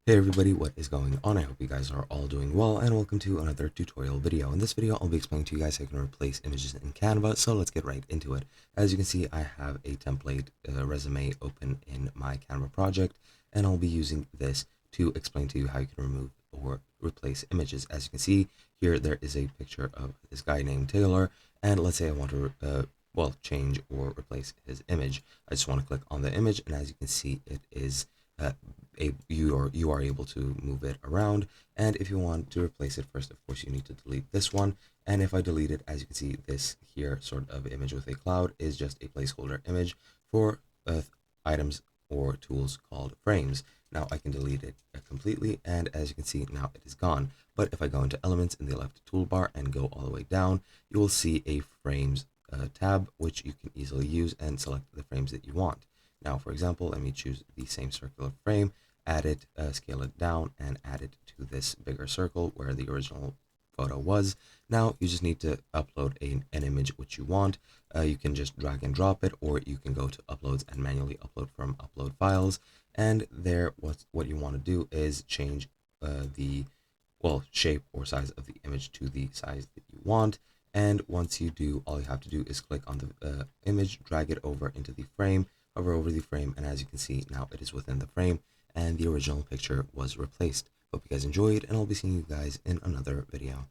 Hey everybody, what is going on? I hope you guys are all doing well, and welcome to another tutorial video. In this video, I'll be explaining to you guys how you can replace images in Canva, so let's get right into it. As you can see, I have a template resume open in my Canva project, and I'll be using this to explain to you how you can remove or replace images. As you can see here, there is a picture of this guy named Taylor, and let's say I want to change or replace his image. I just want to click on the image, and as you can see, it is uh, you are able to move it around. And if you want to replace it, first of course you need to delete this one. And if I delete it, as you can see, this here sort of image with a cloud is just a placeholder image for items or tools called frames. Now I can delete it completely, and as you can see, now it is gone. But if I go into elements in the left toolbar and go all the way down, you will see a frames tab, which you can easily use and select the frames that you want. Now, for example, let me choose the same circular frame, add it, scale it down, and add it to this bigger circle where the original photo was. Now, you just need to upload an image which you want. You can just drag and drop it, or you can go to uploads and manually upload from upload files. And there, what you want to do is change the shape or size of the image to the size that you want. And once you do, all you have to do is click on the image, drag it over into the frame, hover over the frame, and as you can see, now it is within the frame and the original picture was replaced. Hope you guys enjoyed, and I'll be seeing you guys in another video.